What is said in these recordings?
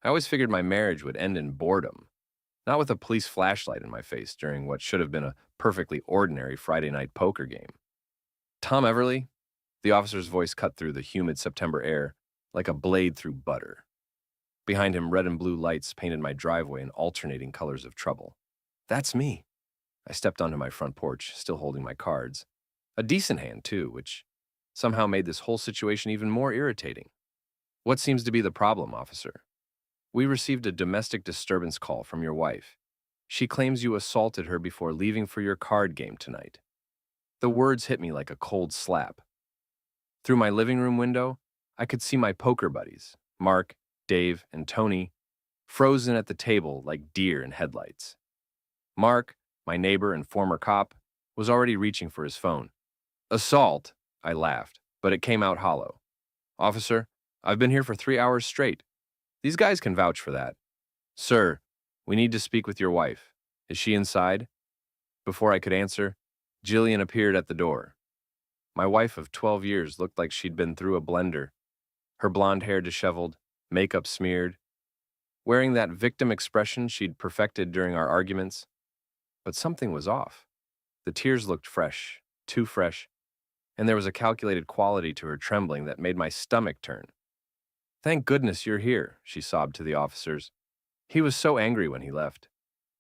I always figured my marriage would end in boredom, not with a police flashlight in my face during what should have been a perfectly ordinary Friday night poker game. Tom Everly? The officer's voice cut through the humid September air like a blade through butter. Behind him, red and blue lights painted my driveway in alternating colors of trouble. That's me. I stepped onto my front porch, still holding my cards. A decent hand, too, which somehow made this whole situation even more irritating. What seems to be the problem, officer? We received a domestic disturbance call from your wife. She claims you assaulted her before leaving for your card game tonight. The words hit me like a cold slap. Through my living room window, I could see my poker buddies, Mark, Dave, and Tony, frozen at the table like deer in headlights. Mark, my neighbor and former cop, was already reaching for his phone. Assault, I laughed, but it came out hollow. Officer, I've been here for 3 hours straight. These guys can vouch for that. Sir, we need to speak with your wife. Is she inside? Before I could answer, Jillian appeared at the door. My wife of 12 years looked like she'd been through a blender, her blonde hair disheveled, makeup smeared, wearing that victim expression she'd perfected during our arguments. But something was off. The tears looked fresh, too fresh, and there was a calculated quality to her trembling that made my stomach turn. Thank goodness you're here, she sobbed to the officers. He was so angry when he left.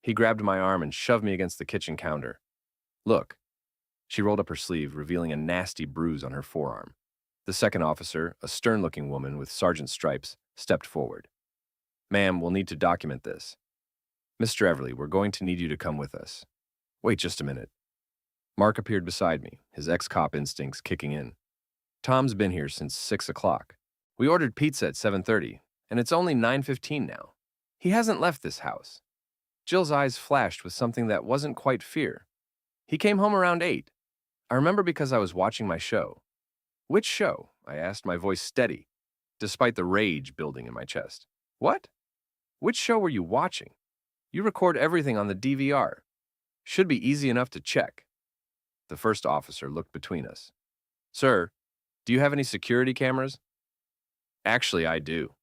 He grabbed my arm and shoved me against the kitchen counter. Look. She rolled up her sleeve, revealing a nasty bruise on her forearm. The second officer, a stern-looking woman with sergeant stripes, stepped forward. Ma'am, we'll need to document this. Mr. Everly, we're going to need you to come with us. Wait just a minute. Mark appeared beside me, his ex-cop instincts kicking in. Tom's been here since 6 o'clock. We ordered pizza at 7:30, and it's only 9:15 now. He hasn't left this house. Jill's eyes flashed with something that wasn't quite fear. He came home around 8. I remember because I was watching my show. Which show? I asked, my voice steady, despite the rage building in my chest. What? Which show were you watching? You record everything on the DVR. Should be easy enough to check. The first officer looked between us. Sir, do you have any security cameras? Actually, I do.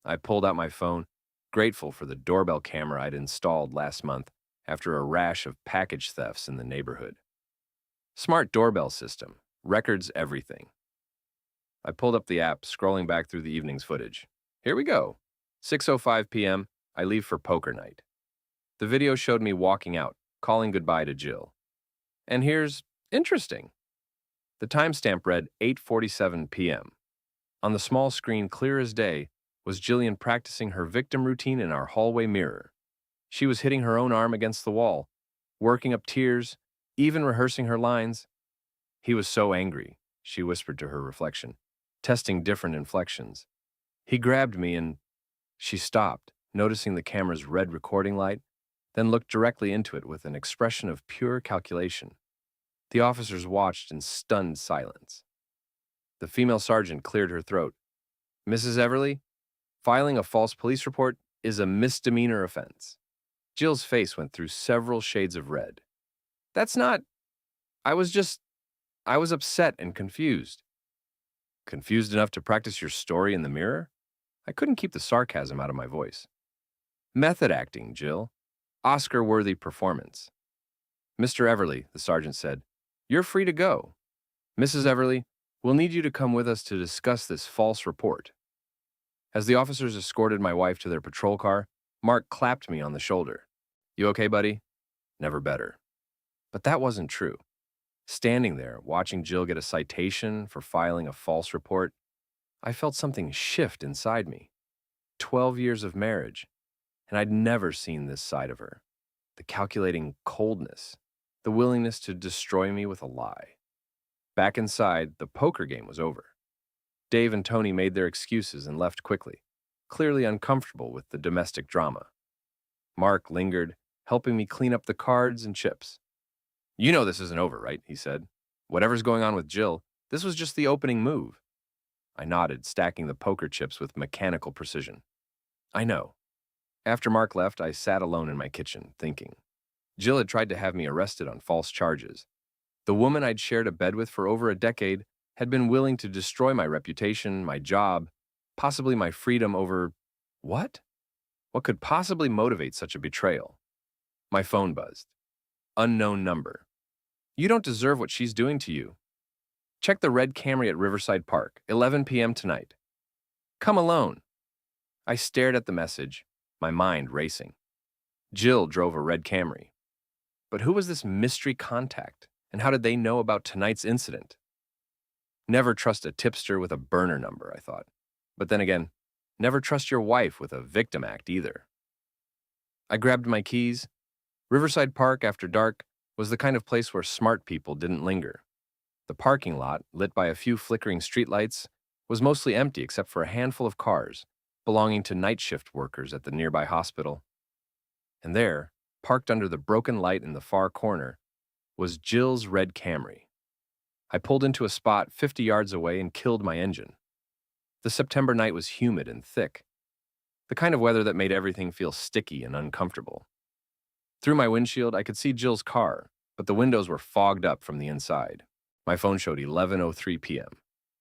I pulled out my phone, grateful for the doorbell camera I'd installed last month after a rash of package thefts in the neighborhood. Smart doorbell system, records everything. I pulled up the app, scrolling back through the evening's footage. Here we go. 6:05 p.m., I leave for poker night. The video showed me walking out, calling goodbye to Jill. And here's interesting. The timestamp read 8:47 p.m. On the small screen, clear as day, was Jillian practicing her victim routine in our hallway mirror. She was hitting her own arm against the wall, working up tears, even rehearsing her lines. He was so angry, she whispered to her reflection, testing different inflections. He grabbed me and she stopped, noticing the camera's red recording light, then looked directly into it with an expression of pure calculation. The officers watched in stunned silence. The female sergeant cleared her throat. Mrs. Everly, filing a false police report is a misdemeanor offense. Jill's face went through several shades of red. That's not... I was upset and confused. Confused enough to practice your story in the mirror? I couldn't keep the sarcasm out of my voice. Method acting, Jill. Oscar-worthy performance. Mr. Everly, the sergeant said, you're free to go. Mrs. Everly, we'll need you to come with us to discuss this false report. As the officers escorted my wife to their patrol car, Mark clapped me on the shoulder. You okay, buddy? Never better. But that wasn't true. Standing there, watching Jill get a citation for filing a false report, I felt something shift inside me. 12 years of marriage, and I'd never seen this side of her. The calculating coldness, the willingness to destroy me with a lie. Back inside, the poker game was over. Dave and Tony made their excuses and left quickly, clearly uncomfortable with the domestic drama. Mark lingered, helping me clean up the cards and chips. You know this isn't over, right? He said. Whatever's going on with Jill, this was just the opening move. I nodded, stacking the poker chips with mechanical precision. I know. After Mark left, I sat alone in my kitchen, thinking. Jill had tried to have me arrested on false charges. The woman I'd shared a bed with for over a decade had been willing to destroy my reputation, my job, possibly my freedom over... What? What could possibly motivate such a betrayal? My phone buzzed. Unknown number. You don't deserve what she's doing to you. Check the red Camry at Riverside Park, 11 p.m. tonight. Come alone. I stared at the message, my mind racing. Jill drove a red Camry. But who was this mystery contact, and how did they know about tonight's incident? Never trust a tipster with a burner number, I thought. But then again, never trust your wife with a victim act either. I grabbed my keys. Riverside Park after dark was the kind of place where smart people didn't linger. The parking lot, lit by a few flickering streetlights, was mostly empty except for a handful of cars belonging to night shift workers at the nearby hospital. And there, parked under the broken light in the far corner, was Jill's red Camry. I pulled into a spot 50 yards away and killed my engine. The September night was humid and thick, the kind of weather that made everything feel sticky and uncomfortable. Through my windshield, I could see Jill's car, but the windows were fogged up from the inside. My phone showed 11:03 p.m.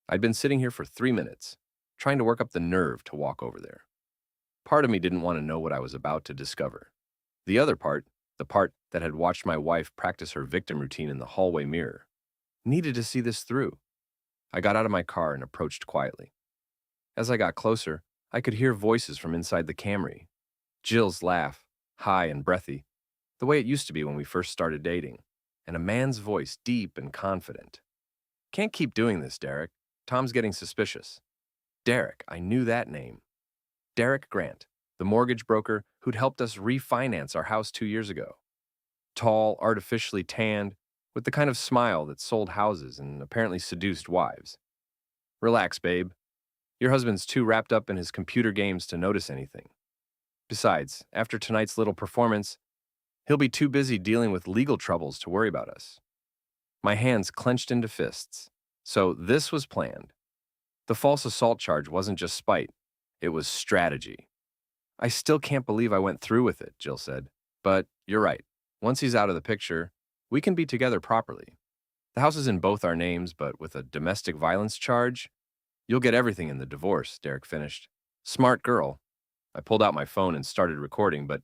I'd been sitting here for 3 minutes, trying to work up the nerve to walk over there. Part of me didn't want to know what I was about to discover. The other part, the part that had watched my wife practice her victim routine in the hallway mirror, needed to see this through. I got out of my car and approached quietly. As I got closer, I could hear voices from inside the Camry. Jill's laugh, high and breathy, the way it used to be when we first started dating, and a man's voice deep and confident. Can't keep doing this, Derek. Tom's getting suspicious. Derek, I knew that name. Derek Grant, the mortgage broker who'd helped us refinance our house 2 years ago. Tall, artificially tanned, with the kind of smile that sold houses and apparently seduced wives. Relax, babe. Your husband's too wrapped up in his computer games to notice anything. Besides, after tonight's little performance, he'll be too busy dealing with legal troubles to worry about us. My hands clenched into fists. So this was planned. The false assault charge wasn't just spite, it was strategy. I still can't believe I went through with it, Jill said. But you're right. Once he's out of the picture, we can be together properly. The house is in both our names, but with a domestic violence charge, you'll get everything in the divorce, Derek finished. Smart girl. I pulled out my phone and started recording, but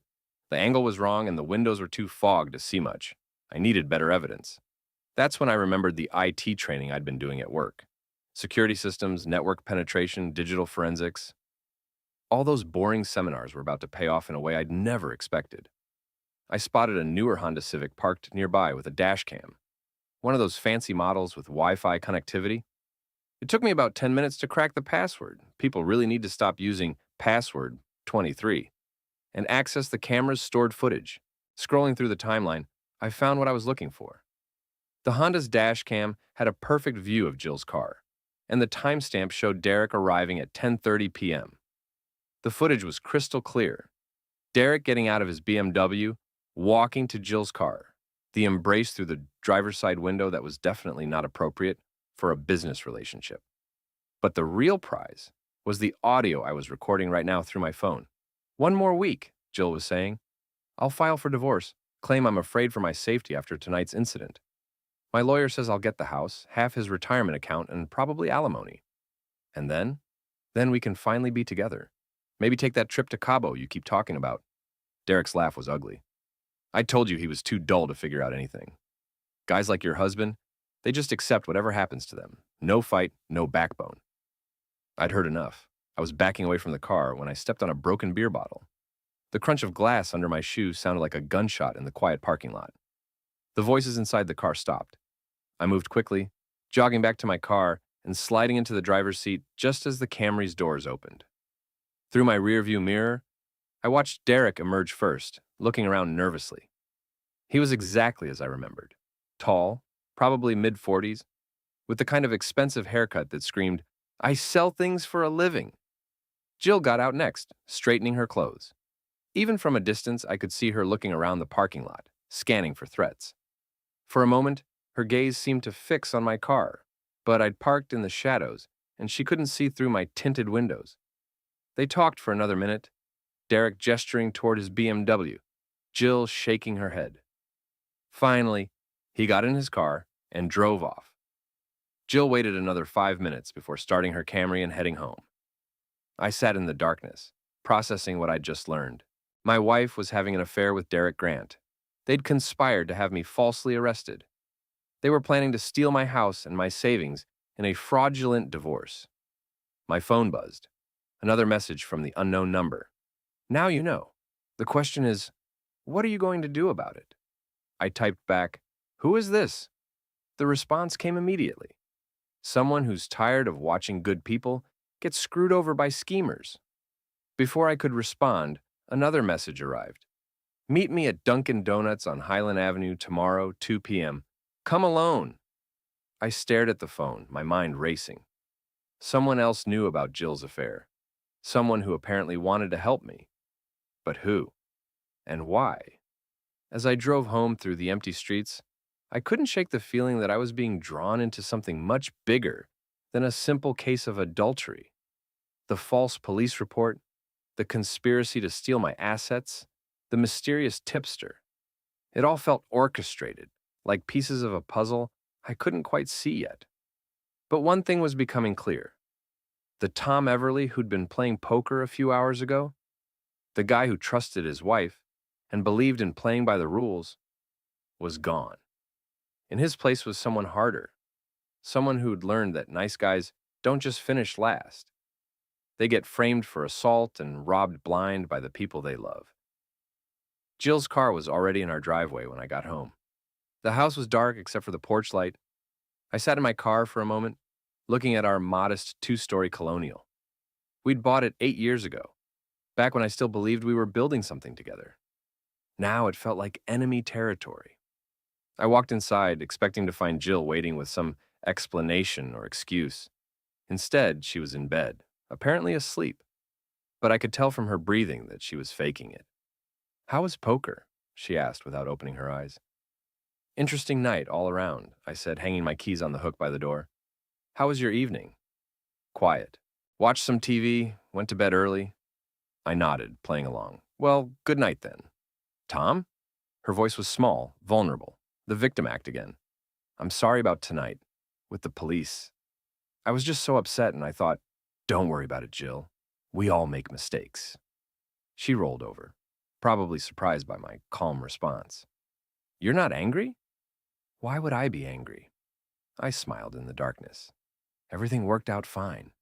the angle was wrong and the windows were too fogged to see much. I needed better evidence. That's when I remembered the IT training I'd been doing at work. Security systems, network penetration, digital forensics. All those boring seminars were about to pay off in a way I'd never expected. I spotted a newer Honda Civic parked nearby with a dash cam. One of those fancy models with Wi-Fi connectivity. It took me about 10 minutes to crack the password. People really need to stop using password 23 and access the camera's stored footage. Scrolling through the timeline, I found what I was looking for. The Honda's dash cam had a perfect view of Jill's car, and the timestamp showed Derek arriving at 10:30 p.m. The footage was crystal clear. Derek getting out of his BMW, walking to Jill's car, the embrace through the driver's side window that was definitely not appropriate for a business relationship. But the real prize was the audio I was recording right now through my phone. "One more week," Jill was saying. "I'll file for divorce, claim I'm afraid for my safety after tonight's incident. My lawyer says I'll get the house, half his retirement account, and probably alimony. And then we can finally be together. Maybe take that trip to Cabo you keep talking about." Derek's laugh was ugly. "I told you he was too dull to figure out anything. Guys like your husband, they just accept whatever happens to them. No fight, no backbone." I'd heard enough. I was backing away from the car when I stepped on a broken beer bottle. The crunch of glass under my shoe sounded like a gunshot in the quiet parking lot. The voices inside the car stopped. I moved quickly, jogging back to my car and sliding into the driver's seat just as the Camry's doors opened. Through my rearview mirror, I watched Derek emerge first, looking around nervously. He was exactly as I remembered. Tall, probably mid-40s, with the kind of expensive haircut that screamed, "I sell things for a living." Jill got out next, straightening her clothes. Even from a distance, I could see her looking around the parking lot, scanning for threats. For a moment, her gaze seemed to fix on my car, but I'd parked in the shadows, and she couldn't see through my tinted windows. They talked for another minute, Derek gesturing toward his BMW, Jill shaking her head. Finally, he got in his car and drove off. Jill waited another 5 minutes before starting her Camry and heading home. I sat in the darkness, processing what I'd just learned. My wife was having an affair with Derek Grant. They'd conspired to have me falsely arrested. They were planning to steal my house and my savings in a fraudulent divorce. My phone buzzed. Another message from the unknown number. Now you know. The question is, what are you going to do about it? I typed back, "Who is this?" The response came immediately. Someone who's tired of watching good people get screwed over by schemers. Before I could respond, another message arrived. Meet me at Dunkin' Donuts on Highland Avenue tomorrow, 2 p.m. Come alone. I stared at the phone, my mind racing. Someone else knew about Jill's affair. Someone who apparently wanted to help me. But who? And why? As I drove home through the empty streets, I couldn't shake the feeling that I was being drawn into something much bigger than a simple case of adultery. The false police report, the conspiracy to steal my assets, the mysterious tipster. It all felt orchestrated, like pieces of a puzzle I couldn't quite see yet. But one thing was becoming clear. The Tom Everly who'd been playing poker a few hours ago, the guy who trusted his wife and believed in playing by the rules, was gone. In his place was someone harder, someone who'd learned that nice guys don't just finish last. They get framed for assault and robbed blind by the people they love. Jill's car was already in our driveway when I got home. The house was dark except for the porch light. I sat in my car for a moment, looking at our modest two-story colonial. We'd bought it 8 years ago, back when I still believed we were building something together. Now it felt like enemy territory. I walked inside, expecting to find Jill waiting with some explanation or excuse. Instead, she was in bed, apparently asleep, but I could tell from her breathing that she was faking it. "How was poker?" she asked without opening her eyes. "Interesting night all around," I said, hanging my keys on the hook by the door. "How was your evening?" "Quiet. Watched some TV, went to bed early." I nodded, playing along. "Well, good night then." "Tom?" Her voice was small, vulnerable. The victim act again. "I'm sorry about tonight, with the police. I was just so upset and I thought, don't worry about it, Jill. We all make mistakes." She rolled over, probably surprised by my calm response. "You're not angry?" "Why would I be angry?" I smiled in the darkness. Everything worked out fine.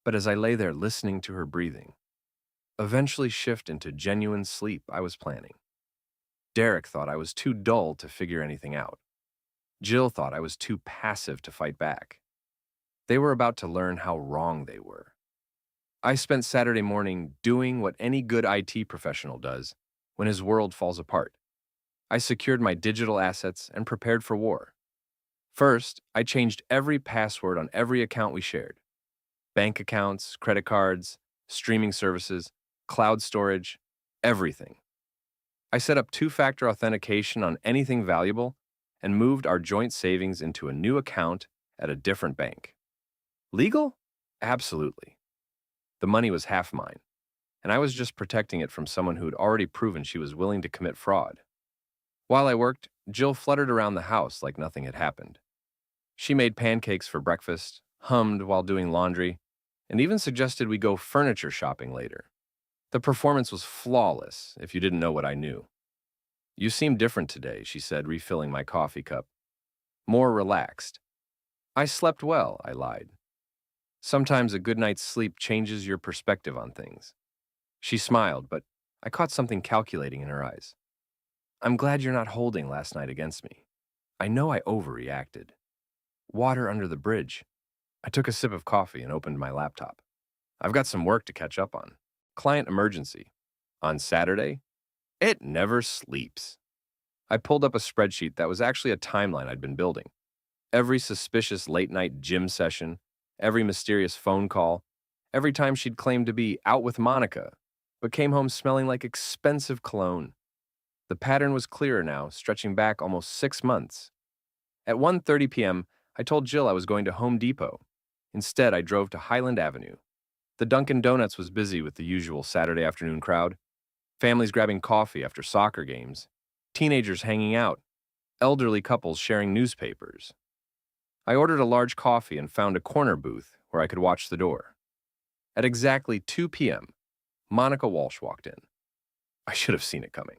But as I lay there listening to her breathing, eventually shift into genuine sleep I was planning, Derek thought I was too dull to figure anything out. Jill thought I was too passive to fight back. They were about to learn how wrong they were. I spent Saturday morning doing what any good IT professional does when his world falls apart. I secured my digital assets and prepared for war. First, I changed every password on every account we shared. Bank accounts, credit cards, streaming services, cloud storage, everything. I set up two-factor authentication on anything valuable and moved our joint savings into a new account at a different bank. Legal? Absolutely. The money was half mine, and I was just protecting it from someone who had already proven she was willing to commit fraud. While I worked, Jill fluttered around the house like nothing had happened. She made pancakes for breakfast, hummed while doing laundry, and even suggested we go furniture shopping later. The performance was flawless, if you didn't know what I knew. "You seem different today," she said, refilling my coffee cup. "More relaxed." "I slept well," I lied. "Sometimes a good night's sleep changes your perspective on things." She smiled, but I caught something calculating in her eyes. "I'm glad you're not holding last night against me. I know I overreacted." Water under the bridge. I took a sip of coffee and opened my laptop. "I've got some work to catch up on. Client emergency. On Saturday? It never sleeps." I pulled up a spreadsheet that was actually a timeline I'd been building. Every suspicious late-night gym session, every mysterious phone call, every time she'd claimed to be out with Monica, but came home smelling like expensive cologne. The pattern was clearer now, stretching back almost 6 months. At 1:30 p.m., I told Jill I was going to Home Depot. Instead, I drove to Highland Avenue. The Dunkin' Donuts was busy with the usual Saturday afternoon crowd. Families grabbing coffee after soccer games, teenagers hanging out, elderly couples sharing newspapers. I ordered a large coffee and found a corner booth where I could watch the door. At exactly 2 p.m., Monica Walsh walked in. I should have seen it coming.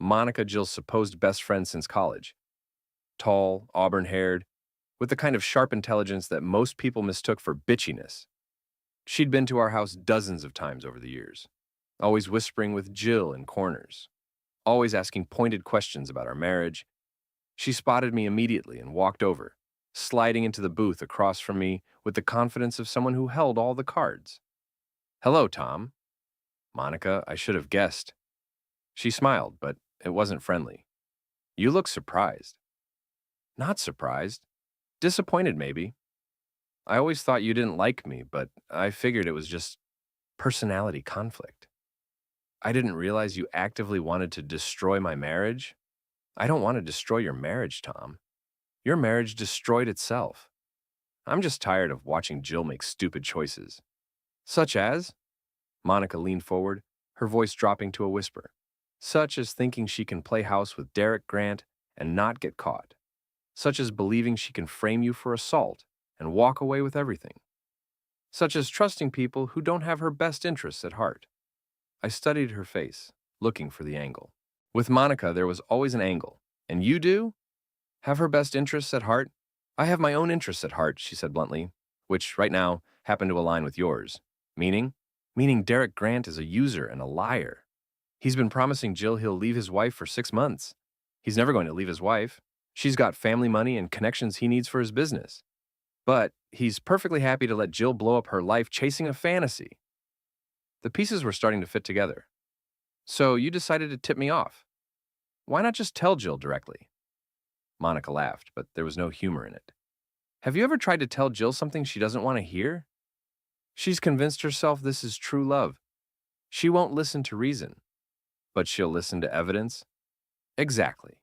Monica, Jill's supposed best friend since college. Tall, auburn-haired, with the kind of sharp intelligence that most people mistook for bitchiness. She'd been to our house dozens of times over the years, always whispering with Jill in corners, always asking pointed questions about our marriage. She spotted me immediately and walked over, sliding into the booth across from me with the confidence of someone who held all the cards. "Hello, Tom." "Monica, I should have guessed." She smiled, but it wasn't friendly. "You look surprised." "Not surprised. Disappointed, maybe. I always thought you didn't like me, but I figured it was just personality conflict. I didn't realize you actively wanted to destroy my marriage." "I don't want to destroy your marriage, Tom. Your marriage destroyed itself. I'm just tired of watching Jill make stupid choices." "Such as?" Monica leaned forward, her voice dropping to a whisper. "Such as thinking she can play house with Derek Grant and not get caught. Such as believing she can frame you for assault and walk away with everything. Such as trusting people who don't have her best interests at heart." I studied her face, looking for the angle. With Monica, there was always an angle. "And you do? Have her best interests at heart?" "I have my own interests at heart," she said bluntly, "which, right now, happen to align with yours." "Meaning?" "Meaning Derek Grant is a user and a liar. He's been promising Jill he'll leave his wife for 6 months. He's never going to leave his wife. She's got family money and connections he needs for his business. But he's perfectly happy to let Jill blow up her life chasing a fantasy." The pieces were starting to fit together. "So you decided to tip me off. Why not just tell Jill directly?" Monica laughed, but there was no humor in it. "Have you ever tried to tell Jill something she doesn't want to hear? She's convinced herself this is true love. She won't listen to reason, but she'll listen to evidence." "Exactly."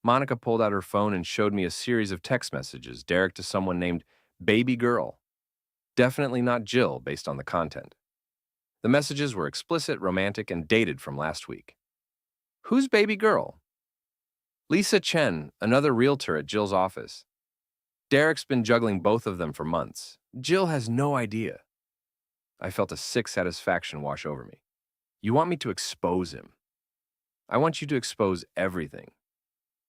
Monica pulled out her phone and showed me a series of text messages, Derek to someone named Baby Girl. Definitely not Jill based on the content. The messages were explicit, romantic, and dated from last week. "Who's Baby Girl?" "Lisa Chen, another realtor at Jill's office. Derek's been juggling both of them for months. Jill has no idea." I felt a sick satisfaction wash over me. "You want me to expose him?" "I want you to expose everything.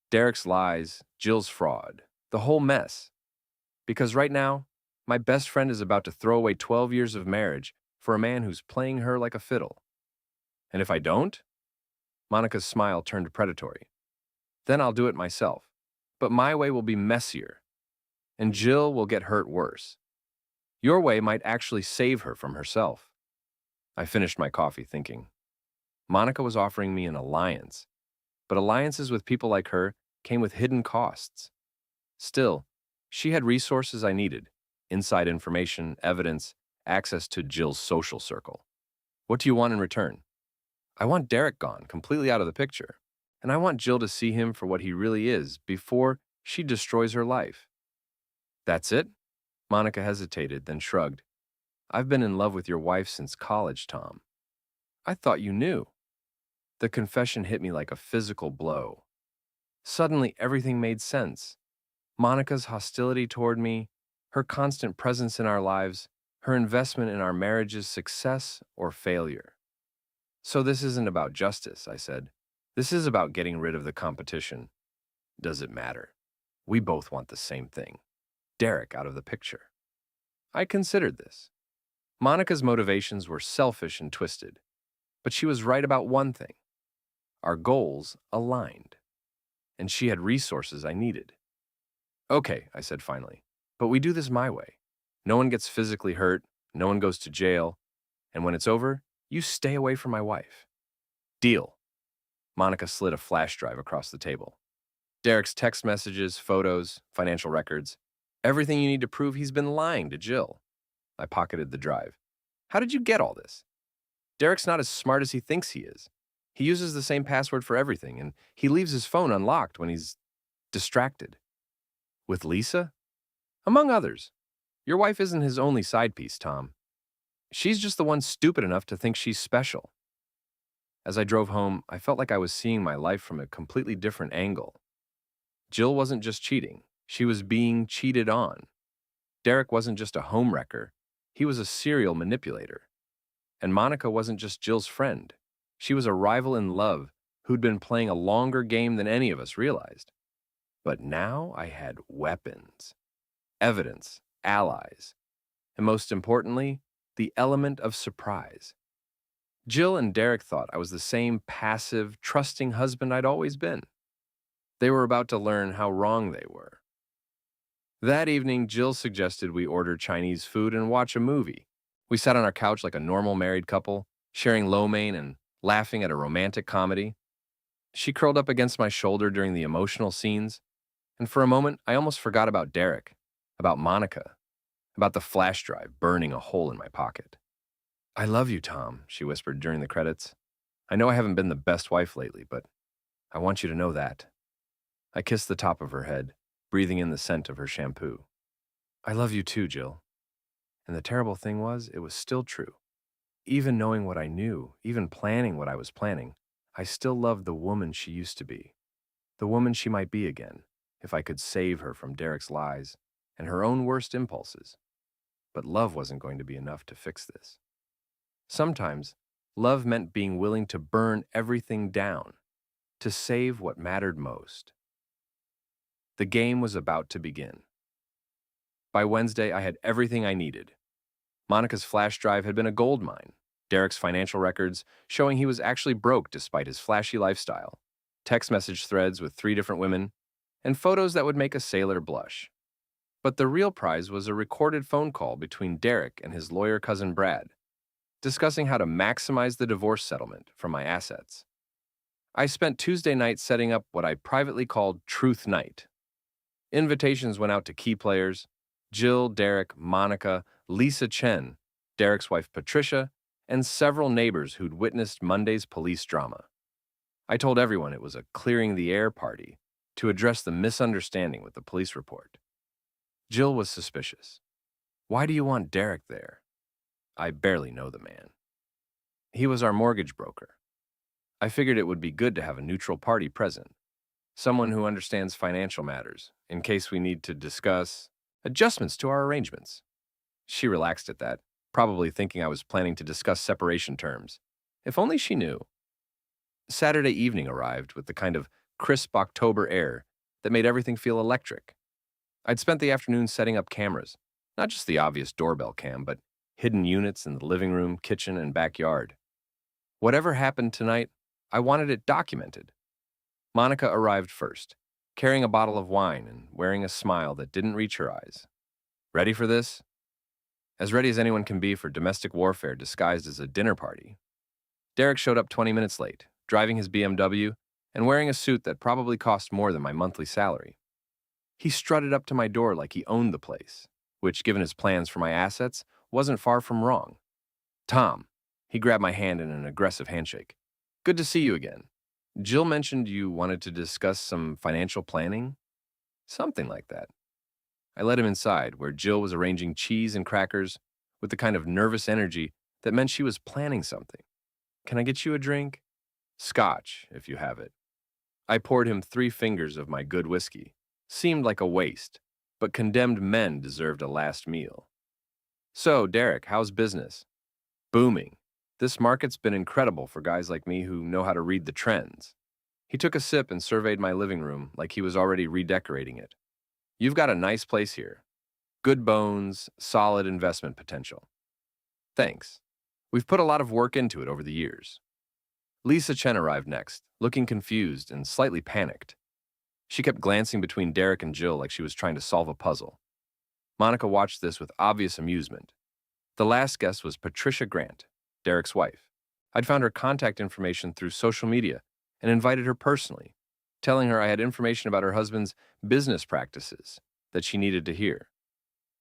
Derek's lies, Jill's fraud, the whole mess. Because right now, my best friend is about to throw away 12 years of marriage for a man who's playing her like a fiddle. And if I don't?" Monica's smile turned predatory. "Then I'll do it myself. But my way will be messier, and Jill will get hurt worse. Your way might actually save her from herself." I finished my coffee thinking. Monica was offering me an alliance, but alliances with people like her came with hidden costs. Still, she had resources I needed: inside information, evidence, access to Jill's social circle. "What do you want in return?" "I want Derek gone, completely out of the picture. And I want Jill to see him for what he really is before she destroys her life." "That's it?" Monica hesitated, then shrugged. "I've been in love with your wife since college, Tom." "I thought you knew." The confession hit me like a physical blow. Suddenly, everything made sense. Monica's hostility toward me, her constant presence in our lives, her investment in our marriage's success or failure. "So this isn't about justice," I said. "This is about getting rid of the competition." "Does it matter? We both want the same thing: Derek out of the picture." I considered this. Monica's motivations were selfish and twisted, but she was right about one thing. Our goals aligned, and she had resources I needed. "Okay," I said finally, "but we do this my way. No one gets physically hurt, no one goes to jail, and when it's over, you stay away from my wife." "Deal." Monica slid a flash drive across the table. "Derek's text messages, photos, financial records, everything you need to prove he's been lying to Jill." I pocketed the drive. "How did you get all this?" "Derek's not as smart as he thinks he is. He uses the same password for everything, and he leaves his phone unlocked when he's distracted." "With Lisa?" "Among others. Your wife isn't his only side piece, Tom. She's just the one stupid enough to think she's special." As I drove home, I felt like I was seeing my life from a completely different angle. Jill wasn't just cheating. She was being cheated on. Derek wasn't just a homewrecker. He was a serial manipulator. And Monica wasn't just Jill's friend. She was a rival in love who'd been playing a longer game than any of us realized. But now I had weapons, evidence, allies, and most importantly, the element of surprise. Jill and Derek thought I was the same passive, trusting husband I'd always been. They were about to learn how wrong they were. That evening, Jill suggested we order Chinese food and watch a movie. We sat on our couch like a normal married couple, sharing lo mein and laughing at a romantic comedy. She curled up against my shoulder during the emotional scenes, and for a moment, I almost forgot about Derek, about Monica, about the flash drive burning a hole in my pocket. I love you, Tom, she whispered during the credits. I know I haven't been the best wife lately, but I want you to know that. I kissed the top of her head, breathing in the scent of her shampoo. I love you too, Jill. And the terrible thing was, it was still true. Even knowing what I knew, even planning what I was planning, I still loved the woman she used to be. The woman she might be again, if I could save her from Derek's lies and her own worst impulses. But love wasn't going to be enough to fix this. Sometimes, love meant being willing to burn everything down, to save what mattered most. The game was about to begin. By Wednesday, I had everything I needed. Monica's flash drive had been a gold mine. Derek's financial records showing he was actually broke despite his flashy lifestyle. Text message threads with 3 different women, and photos that would make a sailor blush. But the real prize was a recorded phone call between Derek and his lawyer cousin Brad, discussing how to maximize the divorce settlement from my assets. I spent Tuesday night setting up what I privately called Truth Night. Invitations went out to key players: Jill, Derek, Monica, Lisa Chen, Derek's wife Patricia, and several neighbors who'd witnessed Monday's police drama. I told everyone it was a clearing the air party to address the misunderstanding with the police report. Jill was suspicious. Why do you want Derek there? I barely know the man. He was our mortgage broker. I figured it would be good to have a neutral party present, someone who understands financial matters, in case we need to discuss adjustments to our arrangements. She relaxed at that, probably thinking I was planning to discuss separation terms. If only she knew. Saturday evening arrived with the kind of crisp October air that made everything feel electric. I'd spent the afternoon setting up cameras, not just the obvious doorbell cam, but hidden units in the living room, kitchen, and backyard. Whatever happened tonight, I wanted it documented. Monica arrived first, carrying a bottle of wine and wearing a smile that didn't reach her eyes. Ready for this? As ready as anyone can be for domestic warfare disguised as a dinner party. Derek showed up 20 minutes late, driving his BMW and wearing a suit that probably cost more than my monthly salary. He strutted up to my door like he owned the place, which, given his plans for my assets, wasn't far from wrong. Tom, he grabbed my hand in an aggressive handshake. Good to see you again. Jill mentioned you wanted to discuss some financial planning? Something like that. I led him inside, where Jill was arranging cheese and crackers with the kind of nervous energy that meant she was planning something. Can I get you a drink? Scotch, if you have it. I poured him 3 fingers of my good whiskey. Seemed like a waste, but condemned men deserved a last meal. So, Derek, how's business? Booming. This market's been incredible for guys like me who know how to read the trends. He took a sip and surveyed my living room like he was already redecorating it. You've got a nice place here. Good bones, solid investment potential. Thanks. We've put a lot of work into it over the years. Lisa Chen arrived next, looking confused and slightly panicked. She kept glancing between Derek and Jill like she was trying to solve a puzzle. Monica watched this with obvious amusement. The last guest was Patricia Grant, Derek's wife. I'd found her contact information through social media and invited her personally, telling her I had information about her husband's business practices that she needed to hear.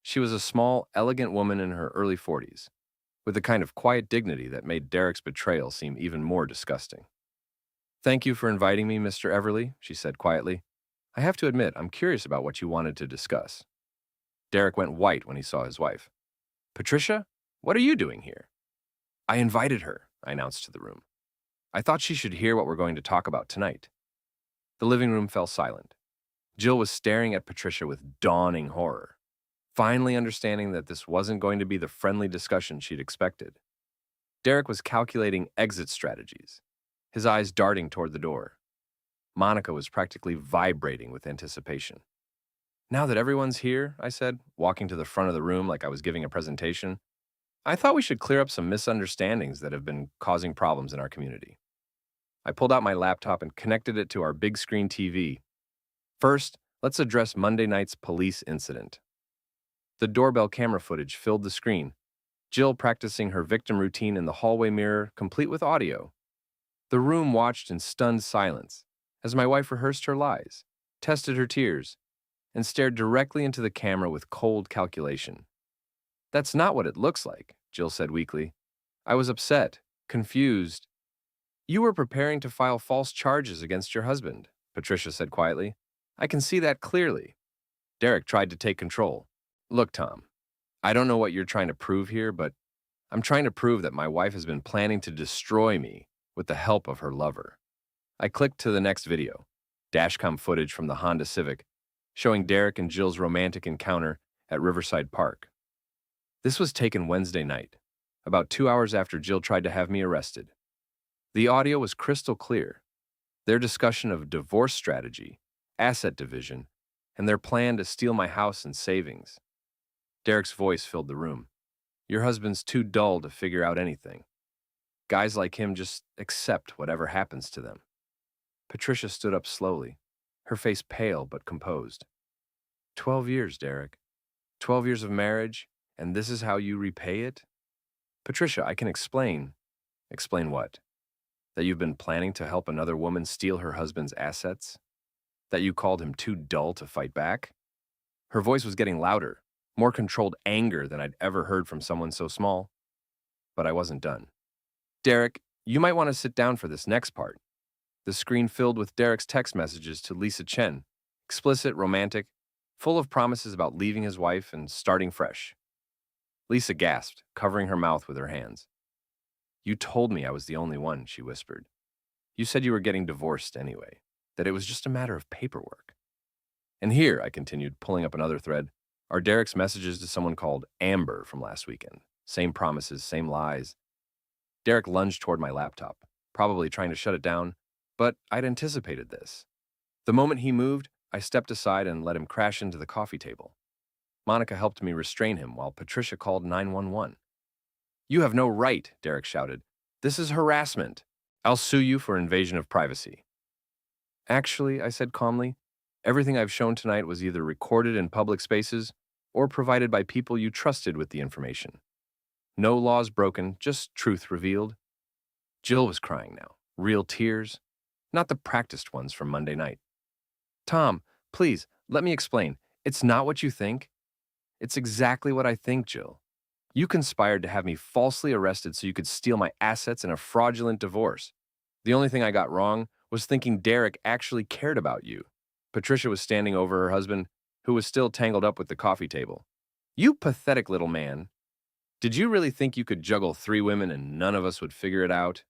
She was a small, elegant woman in her early 40s, with the kind of quiet dignity that made Derek's betrayal seem even more disgusting. Thank you for inviting me, Mr. Everly, she said quietly. I have to admit, I'm curious about what you wanted to discuss. Derek went white when he saw his wife. Patricia, what are you doing here? I invited her, I announced to the room. I thought she should hear what we're going to talk about tonight. The living room fell silent. Jill was staring at Patricia with dawning horror, finally understanding that this wasn't going to be the friendly discussion she'd expected. Derek was calculating exit strategies, his eyes darting toward the door. Monica was practically vibrating with anticipation. Now that everyone's here, I said, walking to the front of the room like I was giving a presentation, I thought we should clear up some misunderstandings that have been causing problems in our community. I pulled out my laptop and connected it to our big screen TV. First, let's address Monday night's police incident. The doorbell camera footage filled the screen, Jill practicing her victim routine in the hallway mirror, complete with audio. The room watched in stunned silence as my wife rehearsed her lies, tested her tears, and stared directly into the camera with cold calculation. "That's not what it looks like," Jill said weakly. I was upset, confused. "You were preparing to file false charges against your husband," Patricia said quietly. "I can see that clearly." Derek tried to take control. "Look, Tom, I don't know what you're trying to prove here, but I'm trying to prove that my wife has been planning to destroy me with the help of her lover." I clicked to the next video, dashcam footage from the Honda Civic, showing Derek and Jill's romantic encounter at Riverside Park. This was taken Wednesday night, about 2 hours after Jill tried to have me arrested. The audio was crystal clear, their discussion of divorce strategy, asset division, and their plan to steal my house and savings. Derek's voice filled the room. "Your husband's too dull to figure out anything. Guys like him just accept whatever happens to them." Patricia stood up slowly, her face pale but composed. 12 years, Derek. 12 years of marriage, and this is how you repay it? Patricia, I can explain. Explain what? That you've been planning to help another woman steal her husband's assets? That you called him too dull to fight back? Her voice was getting louder, more controlled anger than I'd ever heard from someone so small. But I wasn't done. "Derek, you might want to sit down for this next part." The screen filled with Derek's text messages to Lisa Chen, explicit, romantic, full of promises about leaving his wife and starting fresh. Lisa gasped, covering her mouth with her hands. "You told me I was the only one," she whispered. "You said you were getting divorced anyway, that it was just a matter of paperwork." "And here," I continued, pulling up another thread, "are Derek's messages to someone called Amber from last weekend. Same promises, same lies." Derek lunged toward my laptop, probably trying to shut it down, but I'd anticipated this. The moment he moved, I stepped aside and let him crash into the coffee table. Monica helped me restrain him while Patricia called 911. "You have no right," Derek shouted. "This is harassment. I'll sue you for invasion of privacy." "Actually," I said calmly, "everything I've shown tonight was either recorded in public spaces or provided by people you trusted with the information. No laws broken, just truth revealed." Jill was crying now, real tears, not the practiced ones from Monday night. "Tom, please, let me explain. It's not what you think." "It's exactly what I think, Jill. You conspired to have me falsely arrested so you could steal my assets in a fraudulent divorce. The only thing I got wrong was thinking Derek actually cared about you." Patricia was standing over her husband, who was still tangled up with the coffee table. "You pathetic little man. Did you really think you could juggle 3 women and none of us would figure it out?"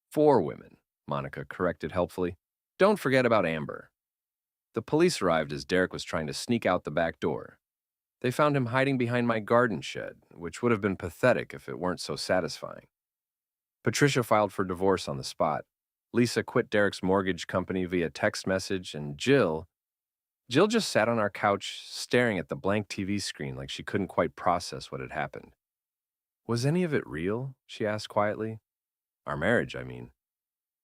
"4 women," Monica corrected helpfully. "Don't forget about Amber." The police arrived as Derek was trying to sneak out the back door. They found him hiding behind my garden shed, which would have been pathetic if it weren't so satisfying. Patricia filed for divorce on the spot. Lisa quit Derek's mortgage company via text message, and Jill just sat on our couch staring at the blank TV screen like she couldn't quite process what had happened. "Was any of it real?" she asked quietly. "Our marriage, I mean.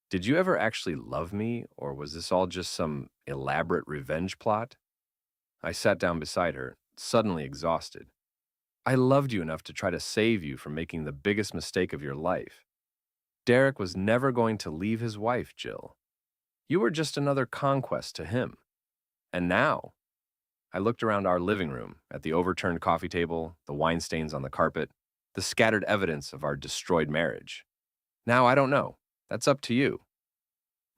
Did you ever actually love me, or was this all just some elaborate revenge plot?" I sat down beside her, suddenly exhausted. "I loved you enough to try to save you from making the biggest mistake of your life. Derek was never going to leave his wife, Jill. You were just another conquest to him. And now," I looked around our living room at the overturned coffee table, the wine stains on the carpet, the scattered evidence of our destroyed marriage. "Now I don't know. That's up to you."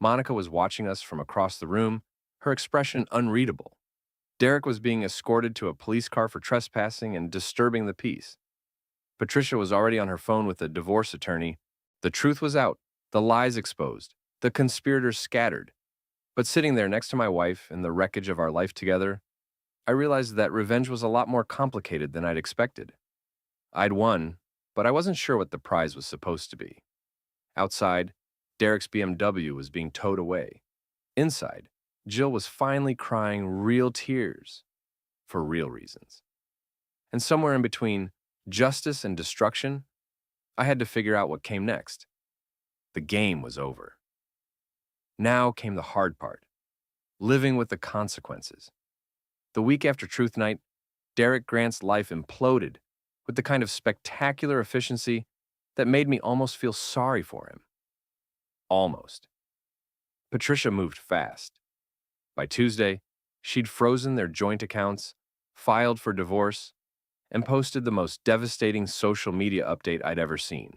Monica was watching us from across the room, her expression unreadable. Derek was being escorted to a police car for trespassing and disturbing the peace. Patricia was already on her phone with a divorce attorney. The truth was out, the lies exposed, the conspirators scattered. But sitting there next to my wife in the wreckage of our life together, I realized that revenge was a lot more complicated than I'd expected. I'd won, but I wasn't sure what the prize was supposed to be. Outside, Derek's BMW was being towed away. Inside, Jill was finally crying real tears for real reasons. And somewhere in between justice and destruction, I had to figure out what came next. The game was over. Now came the hard part, living with the consequences. The week after Truth Night, Derek Grant's life imploded with the kind of spectacular efficiency that made me almost feel sorry for him. Almost. Patricia moved fast. By Tuesday, she'd frozen their joint accounts, filed for divorce, and posted the most devastating social media update I'd ever seen.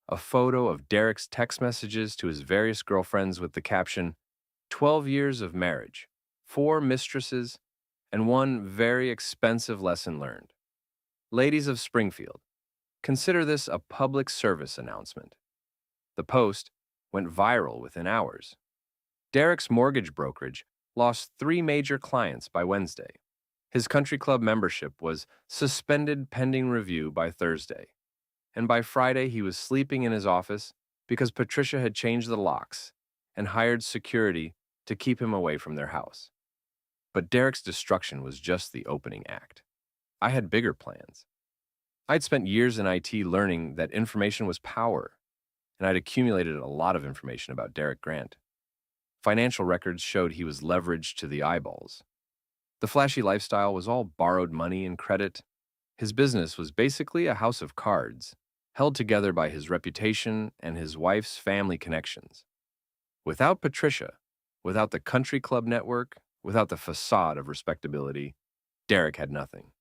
A photo of Derek's text messages to his various girlfriends with the caption, 12 years of marriage, 4 mistresses, and 1 very expensive lesson learned. Ladies of Springfield, consider this a public service announcement. The post went viral within hours. Derek's mortgage brokerage lost 3 major clients by Wednesday. His country club membership was suspended pending review by Thursday. And by Friday, he was sleeping in his office because Patricia had changed the locks and hired security to keep him away from their house. But Derek's destruction was just the opening act. I had bigger plans. I'd spent years in IT learning that information was power, and I'd accumulated a lot of information about Derek Grant. Financial records showed he was leveraged to the eyeballs. The flashy lifestyle was all borrowed money and credit. His business was basically a house of cards, held together by his reputation and his wife's family connections. Without Patricia, without the country club network, without the facade of respectability, Derek had nothing.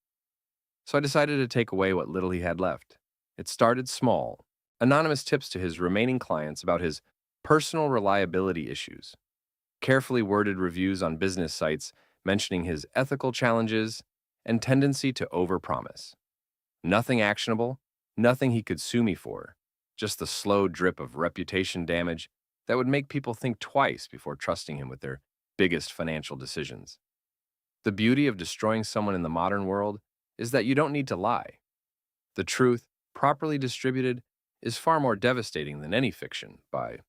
So I decided to take away what little he had left. It started small, anonymous tips to his remaining clients about his personal reliability issues, carefully worded reviews on business sites mentioning his ethical challenges and tendency to overpromise. Nothing actionable, nothing he could sue me for, just the slow drip of reputation damage that would make people think twice before trusting him with their biggest financial decisions. The beauty of destroying someone in the modern world is that you don't need to lie. The truth, properly distributed, is far more devastating than any fiction by